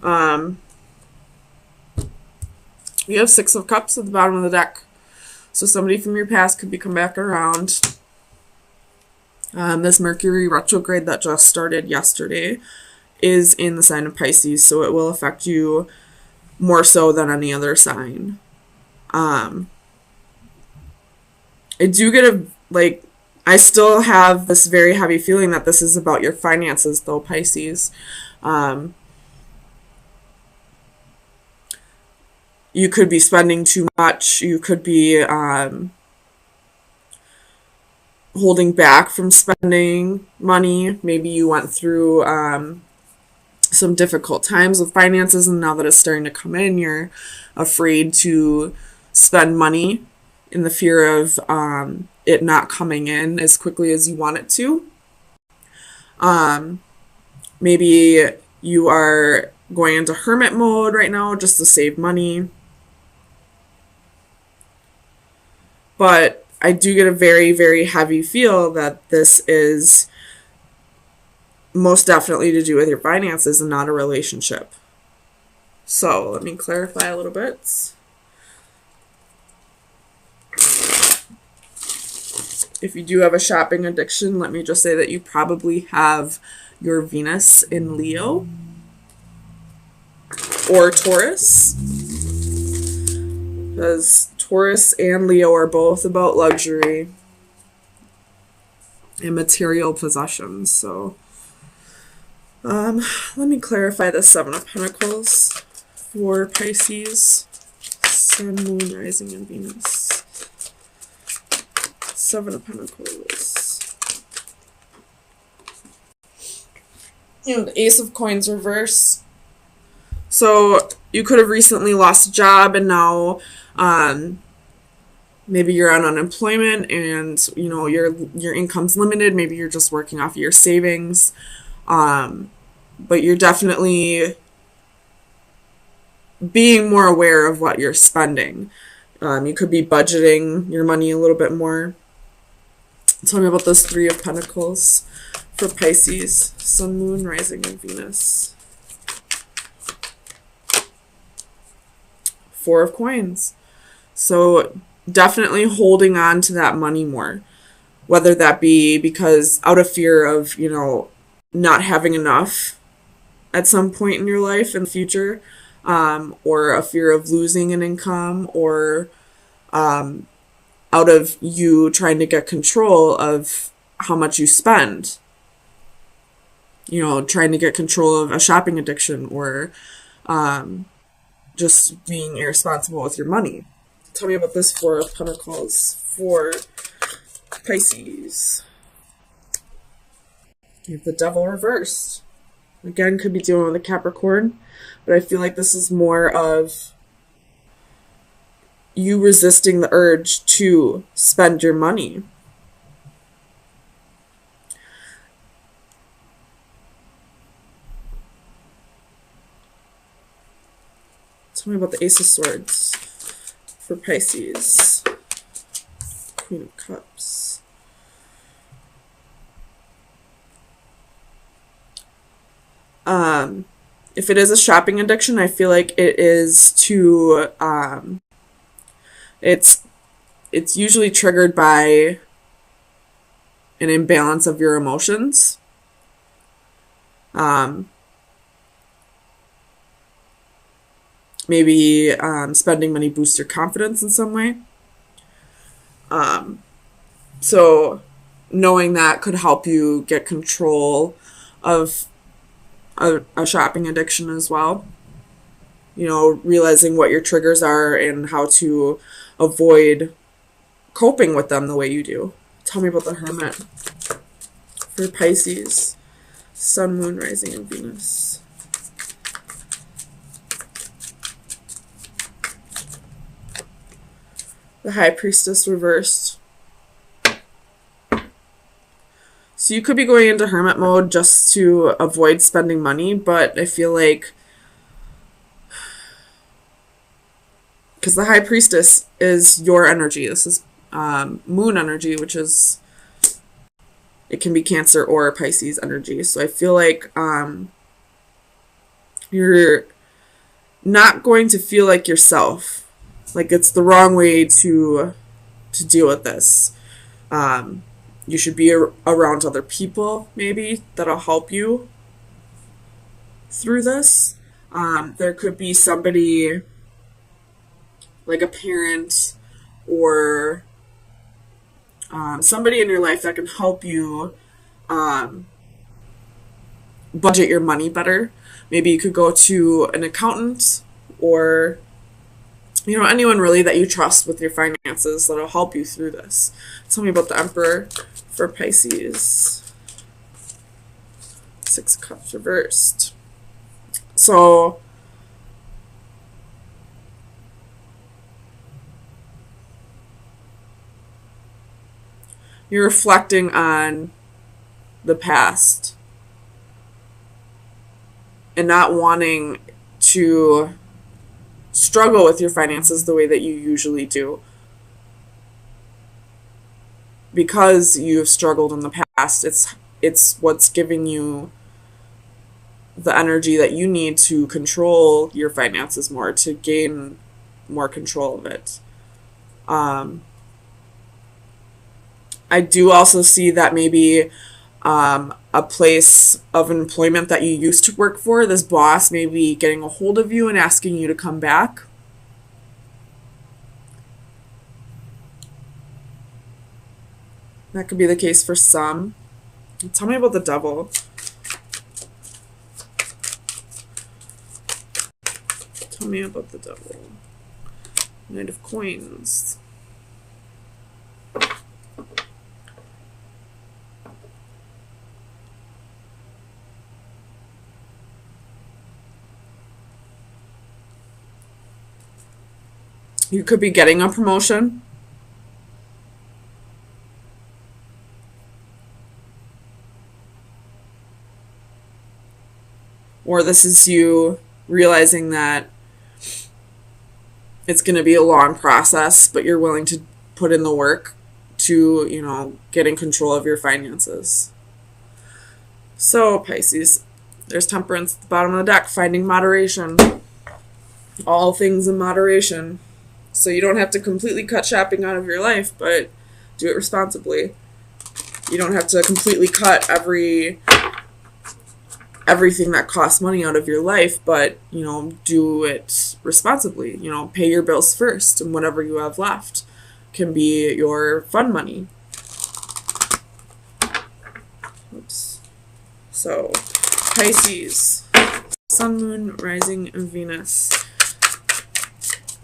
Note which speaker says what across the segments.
Speaker 1: Um, you have Six of Cups at the bottom of the deck. So somebody from your past could be come back around. This Mercury retrograde that just started yesterday is in the sign of Pisces, so it will affect you more so than any other sign. I do get I still have this very heavy feeling that this is about your finances, though, Pisces. Um, you could be spending too much. You could be holding back from spending money. Maybe you went through some difficult times with finances, and now that it's starting to come in, you're afraid to spend money in the fear of it not coming in as quickly as you want it to. Maybe you are going into hermit mode right now just to save money. But I do get a very, very heavy feel that this is most definitely to do with your finances and not a relationship. So let me clarify a little bit. If you do have a shopping addiction, let me just say that you probably have your Venus in Leo or Taurus, because Taurus and Leo are both about luxury and material possessions. So let me clarify the Seven of Pentacles for Pisces, Sun, Moon, Rising, and Venus. Seven of Pentacles. And Ace of Coins reverse. So you could have recently lost a job, and now maybe you're on unemployment, and your income's limited. Maybe you're just working off of your savings, but you're definitely being more aware of what you're spending. You could be budgeting your money a little bit more. Tell me about this Three of Pentacles for Pisces, Sun, Moon, Rising, and Venus. Four of Coins. So definitely holding on to that money more, whether that be because out of fear of, not having enough at some point in your life in the future, or a fear of losing an income, or out of you trying to get control of how much you spend. Trying to get control of a shopping addiction, or just being irresponsible with your money. Tell me about this Four of Pentacles for Pisces. You have the Devil reversed. Again, could be dealing with a Capricorn, but I feel like this is more of you resisting the urge to spend your money. Tell me about the Ace of Swords for Pisces. Queen of Cups. If it is a shopping addiction, I feel like it is to it's usually triggered by an imbalance of your emotions. Maybe spending money boosts your confidence in some way. So knowing that could help you get control of a shopping addiction as well. Realizing what your triggers are and how to avoid coping with them the way you do. Tell me about the Hermit for Pisces, Sun, Moon, Rising, and Venus. The High Priestess reversed. So you could be going into hermit mode just to avoid spending money, but I feel like because the High Priestess is your energy. This is moon energy, which is, it can be Cancer or Pisces energy. So I feel like You're not going to feel like yourself. Like it's the wrong way to deal with this. You should be around other people, maybe, that'll help you through this. There could be somebody like a parent or somebody in your life that can help you budget your money better. Maybe you could go to an accountant or anyone really that you trust with your finances that'll help you through this. Tell me about the Emperor for Pisces. 6 of Cups reversed. So you're reflecting on the past and not wanting to struggle with your finances the way that you usually do because you've struggled in the past. It's what's giving you the energy that you need to control your finances more, to gain more control of it. I do also see that maybe a place of employment that you used to work for, this boss may be getting a hold of you and asking you to come back. That could be the case for some. Tell me about the Devil. Tell me about the Devil. Knight of Coins. You could be getting a promotion. Or this is you realizing that it's going to be a long process, but you're willing to put in the work to, get in control of your finances. So, Pisces, there's Temperance at the bottom of the deck, finding moderation. All things in moderation. So you don't have to completely cut shopping out of your life, but do it responsibly. You don't have to completely cut everything that costs money out of your life, but, do it responsibly. Pay your bills first, and whatever you have left can be your fun money. Oops. So, Pisces, Sun, Moon, Rising, and Venus.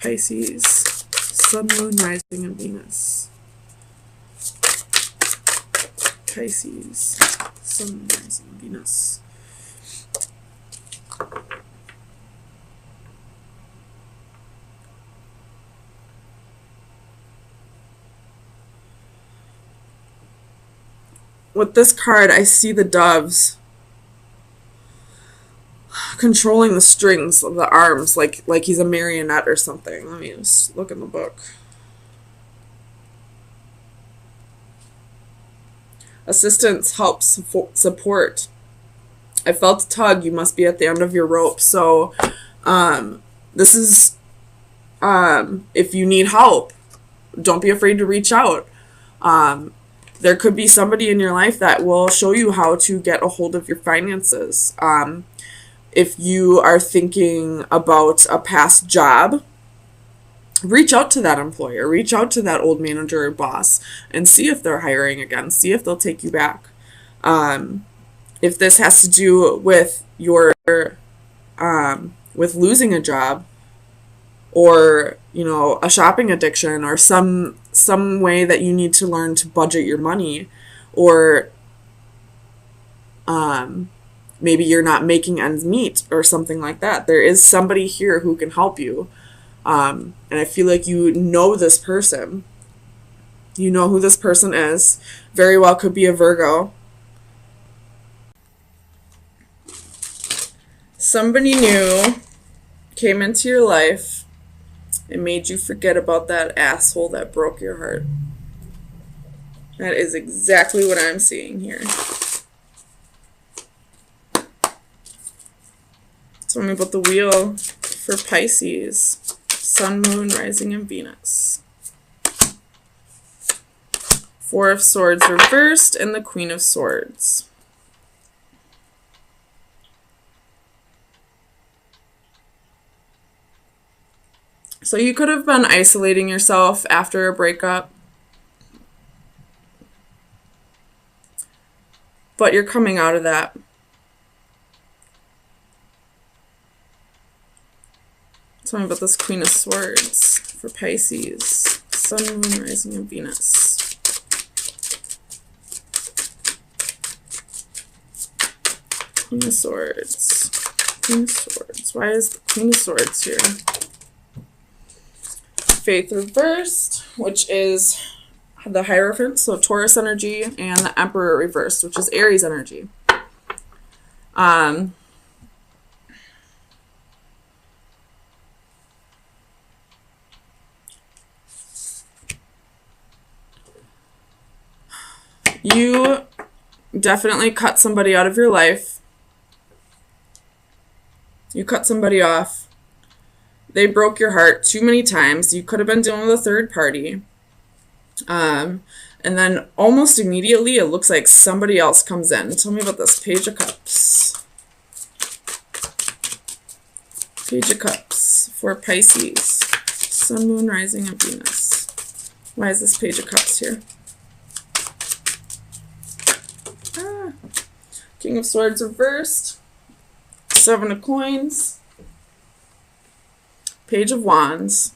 Speaker 1: Pisces, Sun, Moon, Rising, and Venus. Pisces, Sun, Rising, and Venus. With this card, I see the doves controlling the strings of the arms, like he's a marionette or something. Let me just look in the book. Assistance, helps, support. I felt a tug. You must be at the end of your rope. So this is, if you need help, don't be afraid to reach out. There could be somebody in your life that will show you how to get a hold of your finances. If you are thinking about a past job, reach out to that employer, reach out to that old manager or boss, and see if they're hiring again, see if they'll take you back. If this has to do with your, with losing a job, or, a shopping addiction, or some way that you need to learn to budget your money, or maybe you're not making ends meet or something like that, there is somebody here who can help you. And I feel like you know this person. You know who this person is. Very well could be a Virgo. Somebody new came into your life and made you forget about that asshole that broke your heart. That is exactly what I'm seeing here. Tell me about the wheel for Pisces. Sun, Moon, Rising, and Venus. Four of Swords reversed and the Queen of Swords. So you could have been isolating yourself after a breakup, but you're coming out of that. Tell me about this Queen of Swords for Pisces. Sun, Moon, Rising, and Venus. Queen of Swords. Queen of Swords. Why is the Queen of Swords here? Faith reversed, which is the Hierophant, so Taurus energy, and the Emperor reversed, which is Aries energy. You definitely cut somebody out of your life. You cut somebody off. They broke your heart too many times. You could have been dealing with a third party. And then almost immediately, it looks like somebody else comes in. Tell me about this Page of Cups. Page of Cups for Pisces. Sun, Moon, Rising, and Venus. Why is this Page of Cups here? King of Swords reversed. Seven of Coins. Page of Wands.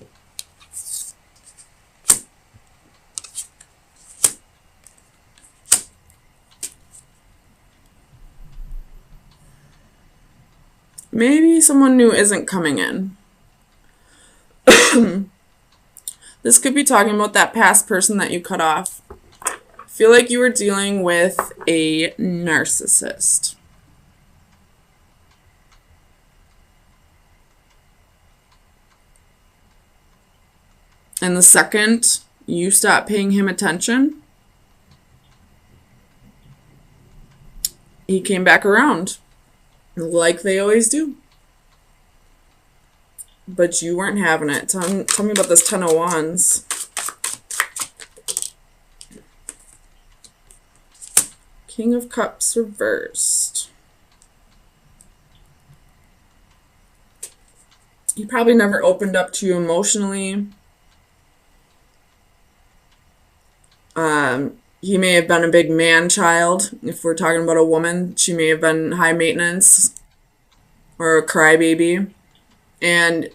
Speaker 1: Maybe someone new isn't coming in. This could be talking about that past person that you cut off. I feel like you were dealing with a narcissist. And the second you stop paying him attention, he came back around, like they always do. But you weren't having it. Tell me about this Ten of Wands. King of Cups reversed. He probably never opened up to you emotionally. He may have been a big man child. If we're talking about a woman, she may have been high maintenance or a crybaby. And,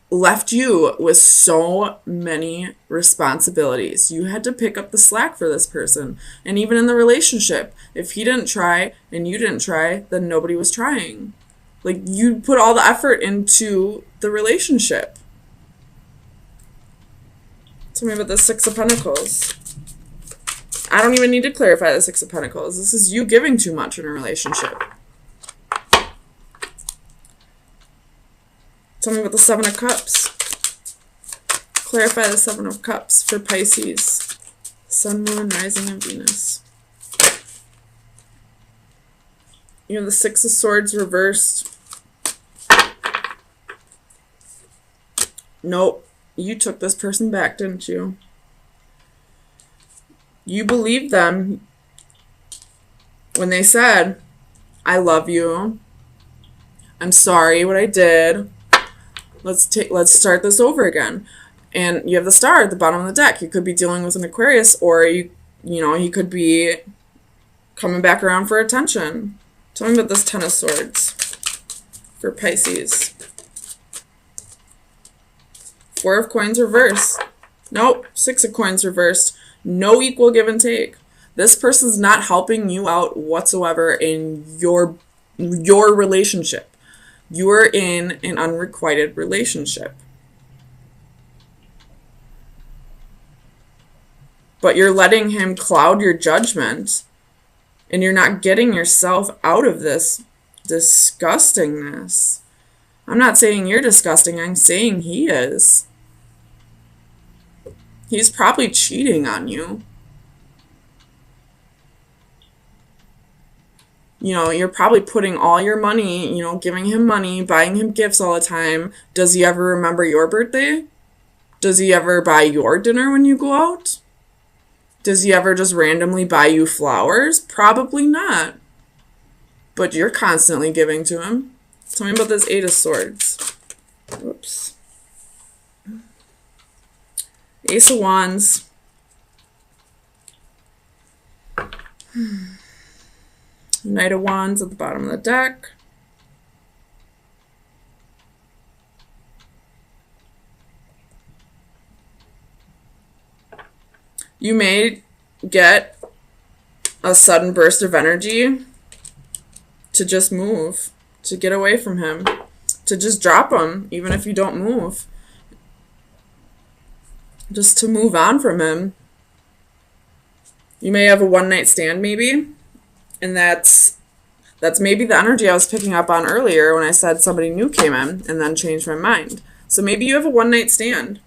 Speaker 1: left you with so many responsibilities. You had to pick up the slack for this person. And even in the relationship, if he didn't try and you didn't try, then nobody was trying. Like, you put all the effort into the relationship. Tell me about the Six of Pentacles. I don't even need to clarify the Six of Pentacles. This is you giving too much in a relationship. Tell me about the Seven of Cups. Clarify the Seven of Cups for Pisces. Sun, Moon, Rising, and Venus. You have the Six of Swords reversed. Nope. You took this person back, didn't you? You believed them when they said, I love you. I'm sorry what I did. Let's start this over again. And you have the Star at the bottom of the deck. You could be dealing with an Aquarius, or he could be coming back around for attention. Tell me about this Ten of Swords for Pisces. Four of Coins reversed. Nope. Six of Coins reversed. No equal give and take. This person's not helping you out whatsoever in your relationship. You are in an unrequited relationship. But you're letting him cloud your judgment, and you're not getting yourself out of this disgustingness. I'm not saying you're disgusting. I'm saying he is. He's probably cheating on you. You know, you're probably putting all your money, you know, giving him money, buying him gifts all the time. Does he ever remember your birthday? Does he ever buy your dinner when you go out? Does he ever just randomly buy you flowers? Probably not. But you're constantly giving to him. Tell me about this Eight of Swords. Whoops. Ace of Wands. Knight of Wands at the bottom of the deck. You may get a sudden burst of energy to just move, to get away from him, to just drop him, even if you don't move. Just to move on from him. You may have a one-night stand, maybe, and that's maybe the energy I was picking up on earlier when I said somebody new came in and then changed my mind. So maybe you have a one-night stand.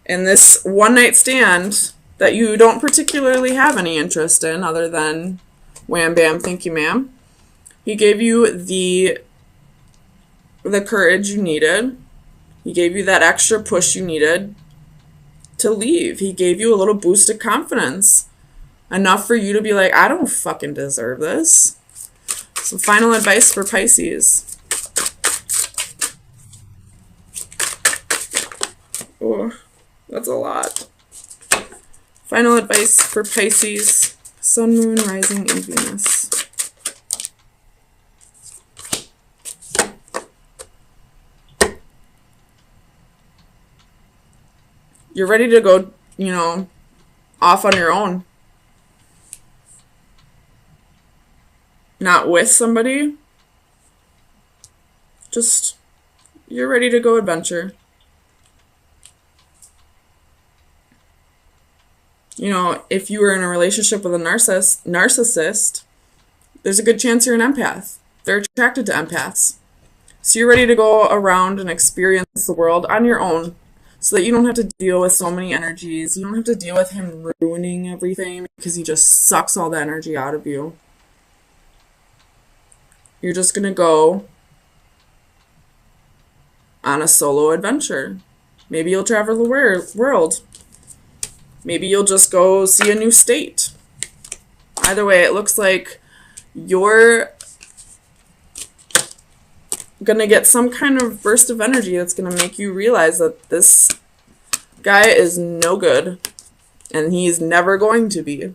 Speaker 1: And this one-night stand that you don't particularly have any interest in other than wham bam, thank you ma'am. He gave you the courage you needed. He gave you that extra push you needed to leave. He gave you a little boost of confidence. Enough for you to be like, I don't fucking deserve this. So final advice for Pisces. Oh, that's a lot. Final advice for Pisces. Sun, Moon, Rising, and Venus. You're ready to go, you know, off on your own. Not with somebody. Just, you're ready to go adventure. You know, if you were in a relationship with a narcissist, there's a good chance you're an empath. They're attracted to empaths. So you're ready to go around and experience the world on your own so that you don't have to deal with so many energies. You don't have to deal with him ruining everything because he just sucks all the energy out of you. You're just going to go on a solo adventure. Maybe you'll travel the world. Maybe you'll just go see a new state. Either way, it looks like you're going to get some kind of burst of energy that's going to make you realize that this guy is no good and he's never going to be.